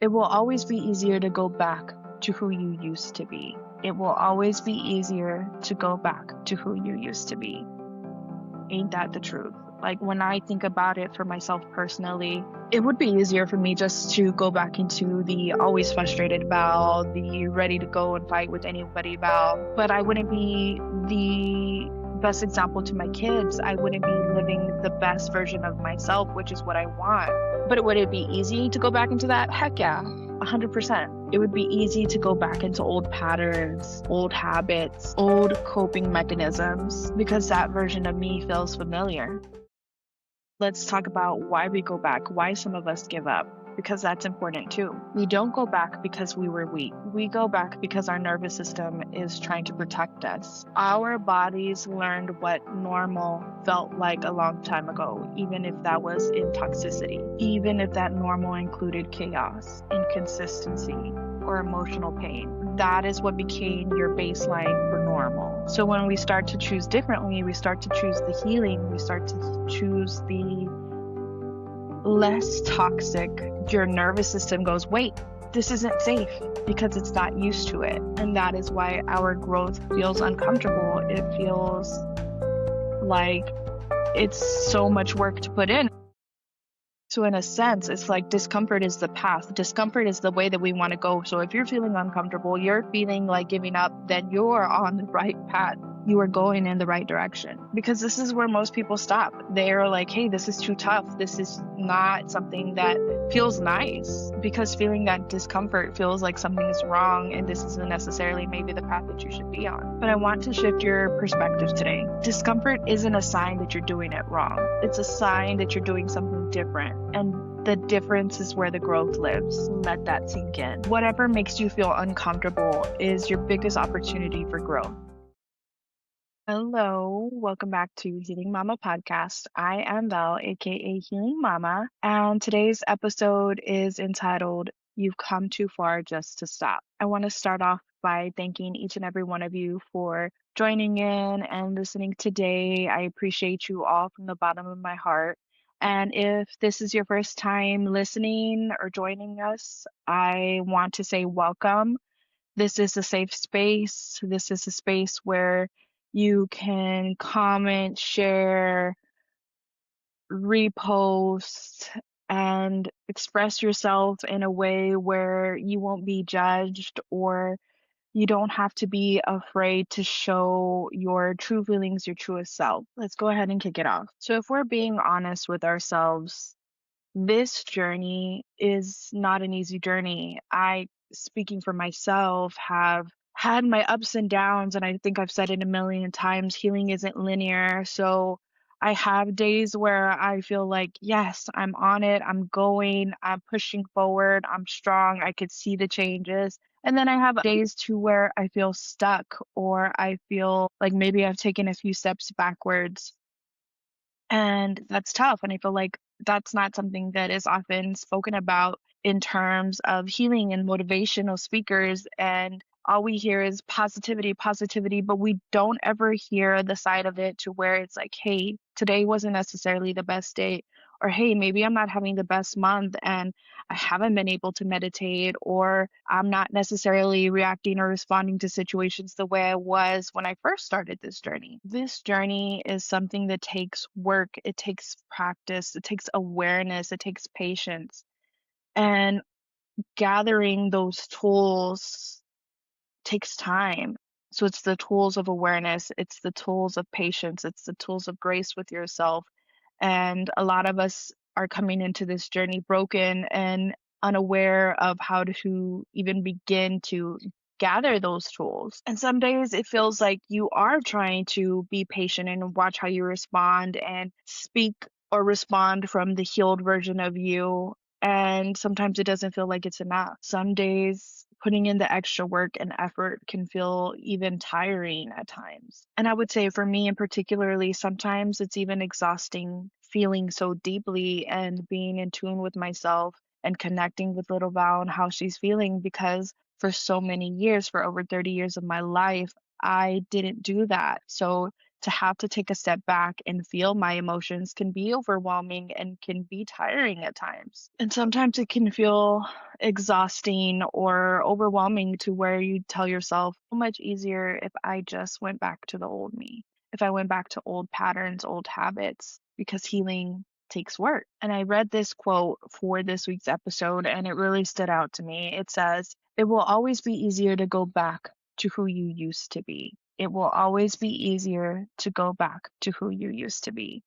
It will always be easier to go back to who you used to be. It will always be easier to go back to who you used to be. Ain't that the truth? Like, when I think about it for myself personally, it would be easier for me just to go back into the always frustrated Val, the ready to go and fight with anybody Val. But I wouldn't be the best example to my kids. I wouldn't be living the best version of myself, which is what I want. But would it be easy to go back into that? Heck yeah, 100%. It would be easy to go back into old patterns, old habits, old coping mechanisms, because that version of me feels familiar. Let's talk about why we go back, why some of us give up, because that's important too. We don't go back because we were weak. We go back because our nervous system is trying to protect us. Our bodies learned what normal felt like a long time ago, even if that was in toxicity, even if that normal included chaos, inconsistency, or emotional pain. That is what became your baseline for normal. So when we start to choose differently, we start to choose the healing, we start to choose the less toxic, your nervous system goes, wait, this isn't safe, because it's not used to it. And that is why our growth feels uncomfortable. It feels like it's so much work to put in. So in a sense, it's like discomfort is the path. Discomfort is the way that we want to go. So if you're feeling uncomfortable, you're feeling like giving up, then you're on the right path. You are going in the right direction, because this is where most people stop. They're like, hey, this is too tough. This is not something that feels nice, because feeling that discomfort feels like something is wrong, and this isn't necessarily maybe the path that you should be on. But I want to shift your perspective today. Discomfort isn't a sign that you're doing it wrong. It's a sign that you're doing something different. And the difference is where the growth lives. Let that sink in. Whatever makes you feel uncomfortable is your biggest opportunity for growth. Hello, welcome back to Healing Mama Podcast. I am Val, aka Healing Mama, and today's episode is entitled You've Come Too Far Just to Stop. I want to start off by thanking each and every one of you for joining in and listening today. I appreciate you all from the bottom of my heart. And if this is your first time listening or joining us, I want to say welcome. This is a safe space. This is a space where you can comment, share, repost, and express yourself in a way where you won't be judged, or you don't have to be afraid to show your true feelings, your truest self. Let's go ahead and kick it off. So if we're being honest with ourselves, this journey is not an easy journey. I, speaking for myself, have had my ups and downs, and I think I've said it a million times, healing isn't linear. So I have days where I feel like, yes, I'm on it, I'm going, I'm pushing forward, I'm strong, I could see the changes. And then I have days too where I feel stuck, or I feel like maybe I've taken a few steps backwards. And that's tough. And I feel like that's not something that is often spoken about in terms of healing and motivational speakers. And all we hear is positivity, positivity, but we don't ever hear the side of it to where it's like, hey, today wasn't necessarily the best day. Or hey, maybe I'm not having the best month and I haven't been able to meditate, or I'm not necessarily reacting or responding to situations the way I was when I first started this journey. This journey is something that takes work, it takes practice, it takes awareness, it takes patience. And gathering those tools takes time. So it's the tools of awareness, it's the tools of patience, it's the tools of grace with yourself. And a lot of us are coming into this journey broken and unaware of how to even begin to gather those tools. And some days it feels like you are trying to be patient and watch how you respond and speak or respond from the healed version of you. And sometimes it doesn't feel like it's enough. Some days putting in the extra work and effort can feel even tiring at times. And I would say for me in particularly, sometimes it's even exhausting feeling so deeply and being in tune with myself and connecting with little Val and how she's feeling, because for so many years, for over 30 years of my life, I didn't do that. So to have to take a step back and feel my emotions can be overwhelming and can be tiring at times. And sometimes exhausting or overwhelming to where you tell yourself, so much easier if I just went back to the old me, if I went back to old patterns, old habits, because healing takes work. And I read this quote for this week's episode and it really stood out to me. It says, "It will always be easier to go back to who you used to be. It will always be easier to go back to who you used to be."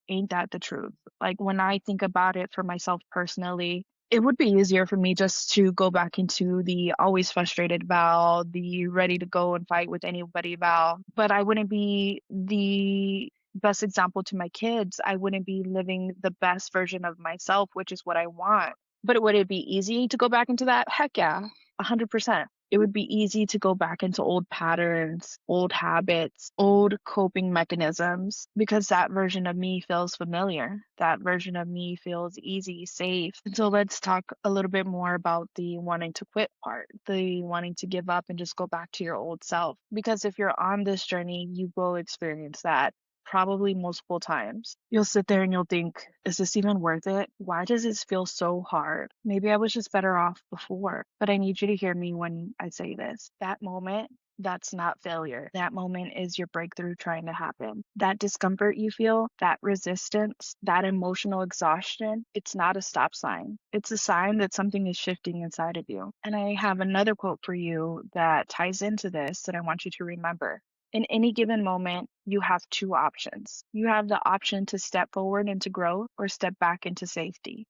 Ain't that the truth? Like when I think about it for myself personally, it would be easier for me just to go back into the always frustrated Val, the ready to go and fight with anybody Val, but I wouldn't be the best example to my kids. I wouldn't be living the best version of myself, which is what I want. But would it be easy to go back into that? Heck yeah, 100%. It would be easy to go back into old patterns, old habits, old coping mechanisms because that version of me feels familiar. That version of me feels easy, safe. And so let's talk a little bit more about the wanting to quit part, the wanting to give up and just go back to your old self. Because if you're on this journey, you will experience that probably multiple times. You'll sit there and you'll think, is this even worth it? Why does this feel so hard? Maybe I was just better off before. But I need you to hear me when I say this. That moment, that's not failure. That moment is your breakthrough trying to happen. That discomfort you feel, that resistance, that emotional exhaustion, it's not a stop sign. It's a sign that something is shifting inside of you. And I have another quote for you that ties into this that I want you to remember. In any given moment, you have two options. You have the option to step forward into growth or step back into safety.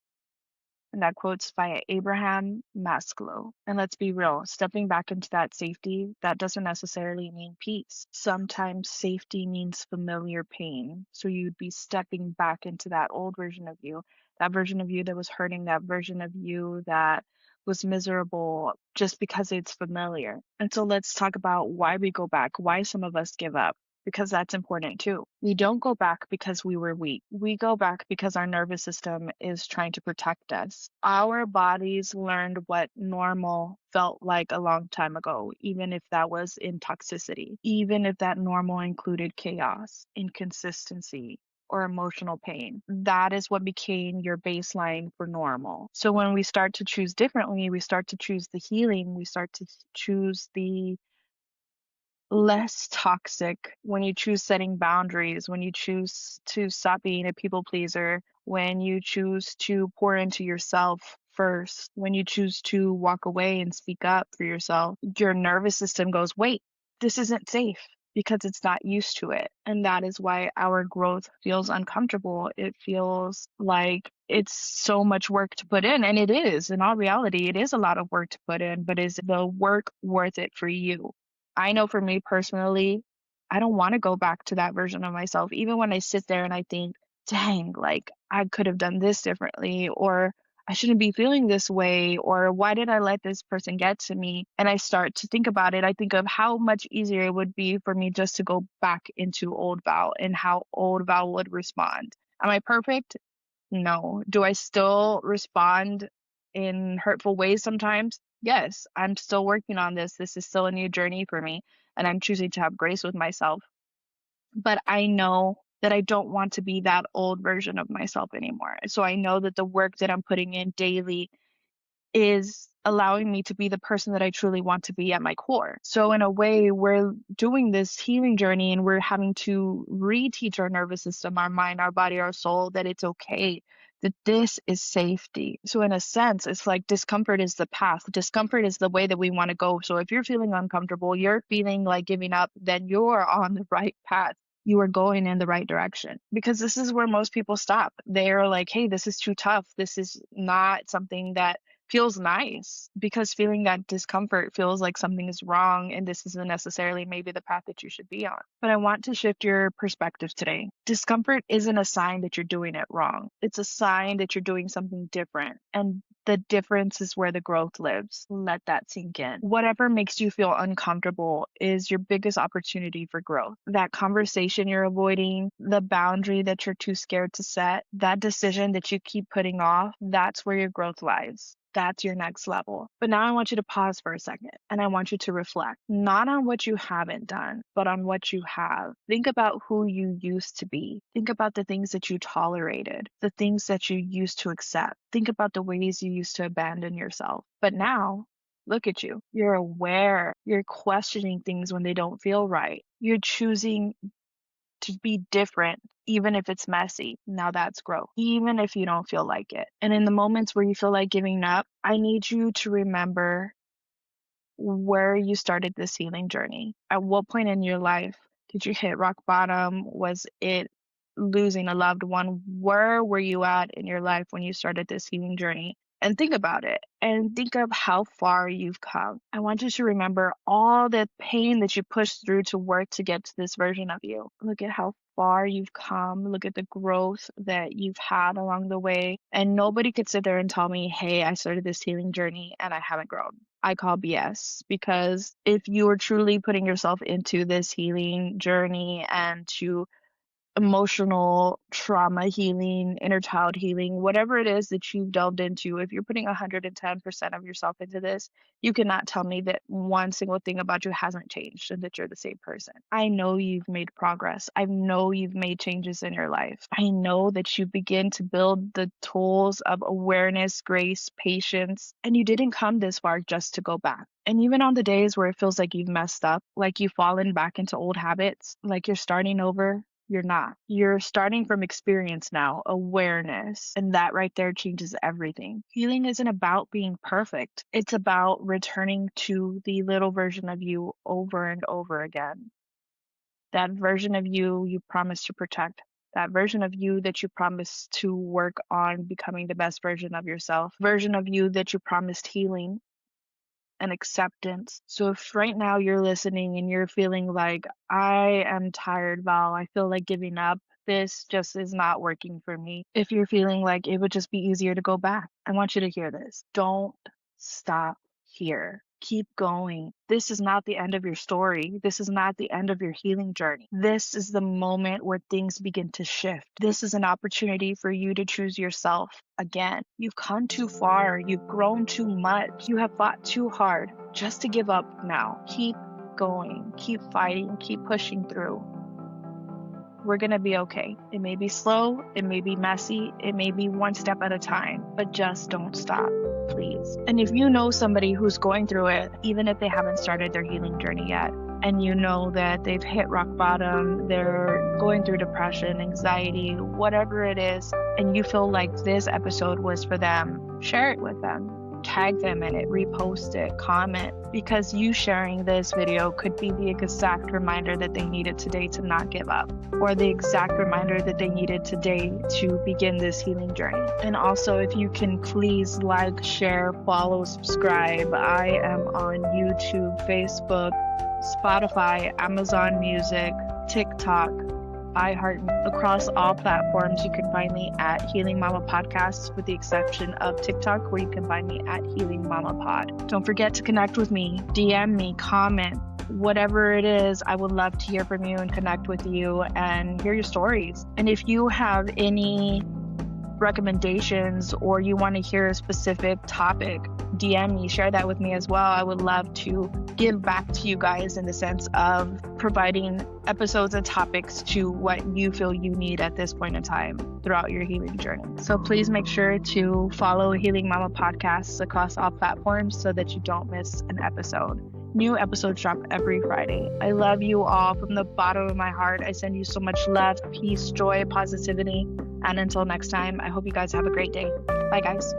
And that quote's by Abraham Maslow. And let's be real, stepping back into that safety, that doesn't necessarily mean peace. Sometimes safety means familiar pain. So you'd be stepping back into that old version of you, that version of you that was hurting, that version of you that was miserable just because it's familiar. And so let's talk about why we go back, why some of us give up, because that's important too. We don't go back because we were weak. We go back because our nervous system is trying to protect us. Our bodies learned what normal felt like a long time ago, even if that was in toxicity, even if that normal included chaos, inconsistency, or emotional pain. That is what became your baseline for normal. So when we start to choose differently, we start to choose the healing, we start to choose the less toxic, when you choose setting boundaries, when you choose to stop being a people pleaser, when you choose to pour into yourself first, when you choose to walk away and speak up for yourself, your nervous system goes, wait, this isn't safe because it's not used to it. And that is why our growth feels uncomfortable. It feels like it's so much work to put in. And it is. In all reality, it is a lot of work to put in, but is the work worth it for you? I know for me personally, I don't want to go back to that version of myself. Even when I sit there and I think, dang, like I could have done this differently, or I shouldn't be feeling this way, or why did I let this person get to me? And I start to think about it. I think of how much easier it would be for me just to go back into old Val and how old Val would respond. Am I perfect? No. Do I still respond in hurtful ways sometimes? Yes, I'm still working on this. This is still a new journey for me, and I'm choosing to have grace with myself. But I know that I don't want to be that old version of myself anymore. So I know that the work that I'm putting in daily is allowing me to be the person that I truly want to be at my core. So in a way, we're doing this healing journey and we're having to reteach our nervous system, our mind, our body, our soul that it's okay, that this is safety. So in a sense, it's like discomfort is the path. Discomfort is the way that we want to go. So if you're feeling uncomfortable, you're feeling like giving up, then you're on the right path. You are going in the right direction because this is where most people stop. They're like, hey, this is too tough. This is not something that feels nice because feeling that discomfort feels like something is wrong and this isn't necessarily maybe the path that you should be on. But I want to shift your perspective today. Discomfort isn't a sign that you're doing it wrong. It's a sign that you're doing something different. And the difference is where the growth lives. Let that sink in. Whatever makes you feel uncomfortable is your biggest opportunity for growth. That conversation you're avoiding, the boundary that you're too scared to set, that decision that you keep putting off, that's where your growth lies. That's your next level. But now I want you to pause for a second and I want you to reflect, not on what you haven't done, but on what you have. Think about who you used to be. Think about the things that you tolerated, the things that you used to accept. Think about the ways you used to abandon yourself. But now, look at you. You're aware. You're questioning things when they don't feel right. You're choosing to be different, even if it's messy. Now that's growth, even if you don't feel like it. And in the moments where you feel like giving up, I need you to remember where you started this healing journey. At what point in your life did you hit rock bottom? Was it losing a loved one? Where were you at in your life when you started this healing journey? And think about it and think of how far you've come. I want you to remember all the pain that you pushed through to work to get to this version of you. Look at how far you've come. Look at the growth that you've had along the way. And nobody could sit there and tell me, hey, I started this healing journey and I haven't grown. I call BS, because if you are truly putting yourself into this healing journey and to emotional trauma healing, inner child healing, whatever it is that you've delved into, if you're putting 110% of yourself into this, you cannot tell me that one single thing about you hasn't changed and that you're the same person. I know you've made progress. I know you've made changes in your life. I know that you begin to build the tools of awareness, grace, patience, and you didn't come this far just to go back. And even on the days where it feels like you've messed up, like you've fallen back into old habits, like you're starting over, you're not. You're starting from experience now, awareness, and that right there changes everything. Healing isn't about being perfect. It's about returning to the little version of you over and over again. That version of you promised to protect. That version of you that you promised to work on becoming the best version of yourself. Version of you that you promised healing and acceptance. So if right now you're listening and you're feeling like, I am tired, Val, I feel like giving up, this just is not working for me. If you're feeling like it would just be easier to go back, I want you to hear this. Don't stop here. Keep going. This is not the end of your story. This is not the end of your healing journey. This is the moment where things begin to shift. This is an opportunity for you to choose yourself again. You've come too far. You've grown too much. You have fought too hard just to give up now. Keep going. Keep fighting. Keep pushing through. We're going to be okay. It may be slow. It may be messy. It may be one step at a time, but just don't stop, please. And if you know somebody who's going through it, even if they haven't started their healing journey yet, and you know that they've hit rock bottom, they're going through depression, anxiety, whatever it is, and you feel like this episode was for them, share it with them. Tag them in it, repost it, comment, because you sharing this video could be the exact reminder that they needed today to not give up, or the exact reminder that they needed today to begin this healing journey. And also, if you can please like, share, follow, subscribe. I am on YouTube, Facebook, Spotify, Amazon Music, TikTok, iHeart. Across all platforms, you can find me at Healing Mama Podcast, with the exception of TikTok, where you can find me at Healing Mama Pod. Don't forget to connect with me, DM me, comment, whatever it is. I would love to hear from you and connect with you and hear your stories. And if you have any recommendations or you want to hear a specific topic, DM me, share that with me as well. I would love to give back to you guys in the sense of providing episodes and topics to what you feel you need at this point in time throughout your healing journey. So please make sure to follow Healing Mama Podcasts across all platforms so that you don't miss an episode. New episodes drop every Friday. I love you all from the bottom of my heart. I send you so much love, peace, joy, positivity. And until next time, I hope you guys have a great day. Bye, guys.